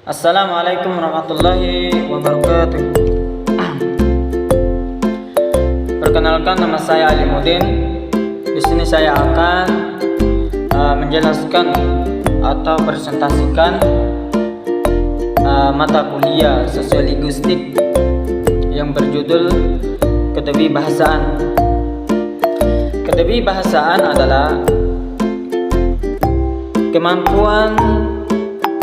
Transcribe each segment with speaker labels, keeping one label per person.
Speaker 1: Assalamualaikum warahmatullahi wabarakatuh. Perkenalkan, nama saya Alimuddin. Di sini saya akan menjelaskan atau presentasikan mata kuliah sosiolinguistik yang berjudul Kedewibahasaan. Kedewibahasaan adalah kemampuan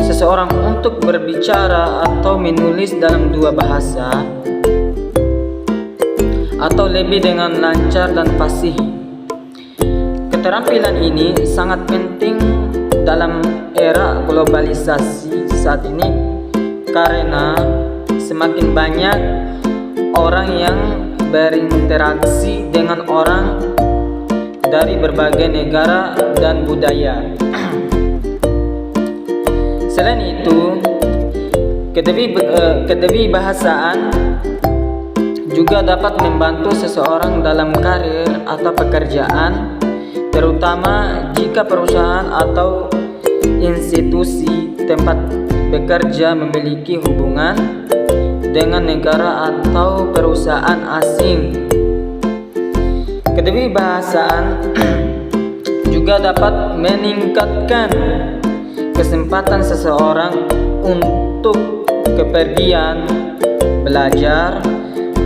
Speaker 1: seseorang untuk berbicara atau menulis dalam dua bahasa atau lebih dengan lancar dan fasih. Keterampilan ini sangat penting dalam era globalisasi saat ini karena semakin banyak orang yang berinteraksi dengan orang dari berbagai negara dan budaya. Selain itu, kedewibahasaan juga dapat membantu seseorang dalam karir atau pekerjaan, terutama jika perusahaan atau institusi tempat bekerja memiliki hubungan dengan negara atau perusahaan asing. Kedewibahasaan juga dapat meningkatkan kesempatan seseorang untuk kepergian, belajar,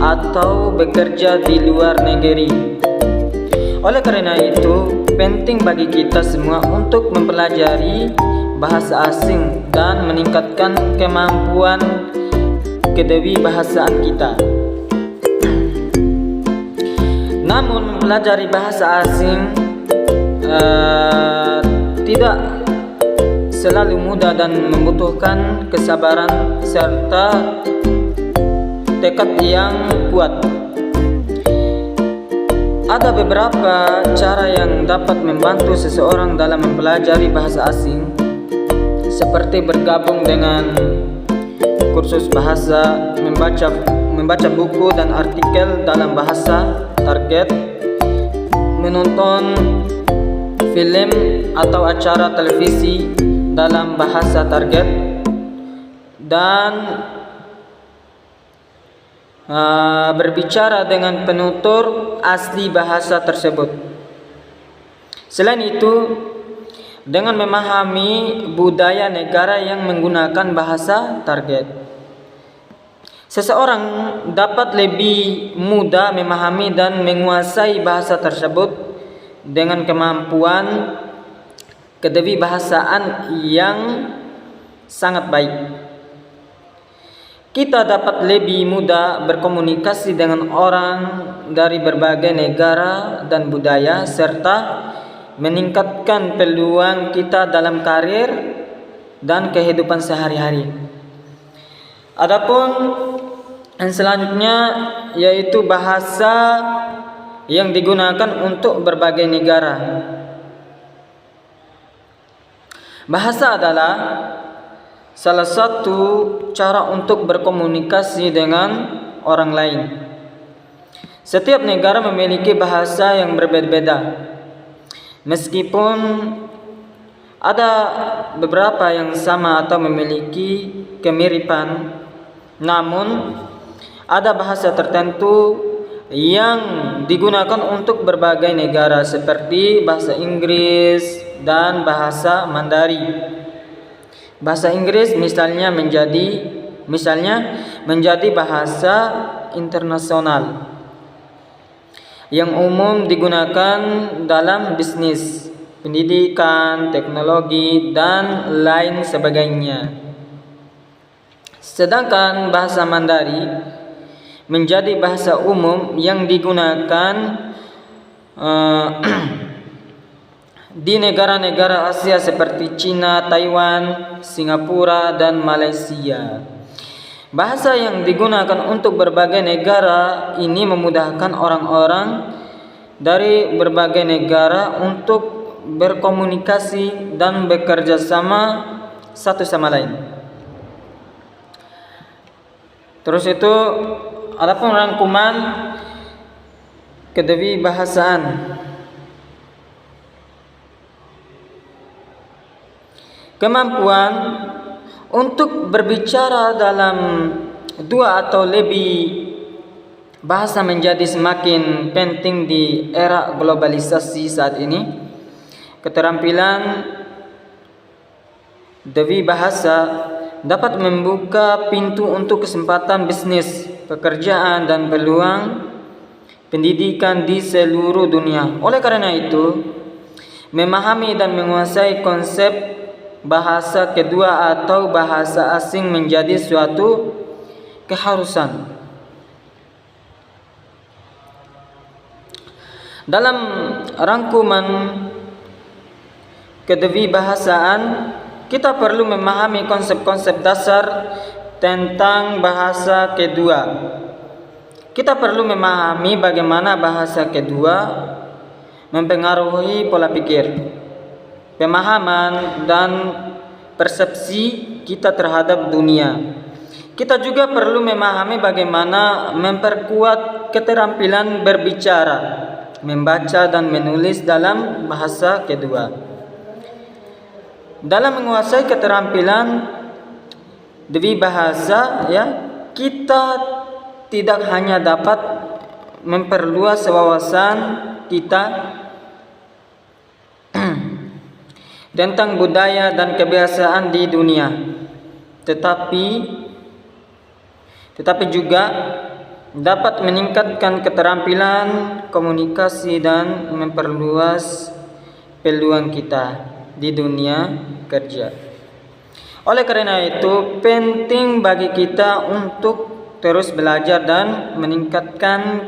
Speaker 1: atau bekerja di luar negeri. Oleh karena itu, penting bagi kita semua untuk mempelajari bahasa asing dan meningkatkan kemampuan kedewibahasaan kita. Namun, mempelajari bahasa asing tidak selalu mudah dan membutuhkan kesabaran serta tekad yang kuat. Ada beberapa cara yang dapat membantu seseorang dalam mempelajari bahasa asing, seperti bergabung dengan kursus bahasa, membaca buku dan artikel dalam bahasa target, menonton film atau acara televisi dalam bahasa target, dan berbicara dengan penutur asli bahasa tersebut. Selain itu, dengan memahami budaya negara yang menggunakan bahasa target, seseorang dapat lebih mudah memahami dan menguasai bahasa tersebut dengan kemampuan kedewibahasaan yang sangat baik. Kita dapat lebih mudah berkomunikasi dengan orang dari berbagai negara dan budaya serta meningkatkan peluang kita dalam karir dan kehidupan sehari-hari. Adapun yang selanjutnya yaitu bahasa yang digunakan untuk berbagai negara. Bahasa adalah salah satu cara untuk berkomunikasi dengan orang lain. Setiap negara memiliki bahasa yang berbeda-beda. Meskipun ada beberapa yang sama atau memiliki kemiripan, namun ada bahasa tertentu yang digunakan untuk berbagai negara seperti bahasa Inggris dan bahasa Mandarin. Bahasa Inggris misalnya menjadi bahasa internasional yang umum digunakan dalam bisnis, pendidikan, teknologi, dan lain sebagainya. Sedangkan bahasa Mandarin menjadi bahasa umum yang digunakan di negara-negara Asia seperti China, Taiwan, Singapura, dan Malaysia. Bahasa yang digunakan untuk berbagai negara ini memudahkan orang-orang dari berbagai negara untuk berkomunikasi dan bekerja sama satu sama lain. Terus itu, adapun rangkuman kedewibahasaan. Kemampuan Untuk berbicara dalam dua atau lebih bahasa menjadi semakin penting di era globalisasi saat ini. Keterampilan dewi bahasa dapat membuka pintu untuk kesempatan bisnis, pekerjaan, dan peluang pendidikan di seluruh dunia. Oleh karena itu, memahami dan menguasai konsep bahasa kedua atau bahasa asing menjadi suatu keharusan. Dalam rangkuman kedewibahasaan, kita perlu memahami konsep-konsep dasar tentang bahasa kedua. Kita perlu memahami bagaimana bahasa kedua mempengaruhi pola pikir, pemahaman, dan persepsi kita terhadap dunia. Kita juga perlu memahami bagaimana memperkuat keterampilan berbicara, membaca, dan menulis dalam bahasa kedua. Dalam menguasai keterampilan dewi bahasa, kita tidak hanya dapat memperluas wawasan kita tentang budaya dan kebiasaan di dunia, tetapi juga dapat meningkatkan keterampilan komunikasi dan memperluas peluang kita di dunia kerja. Oleh karena itu, penting bagi kita untuk terus belajar dan meningkatkan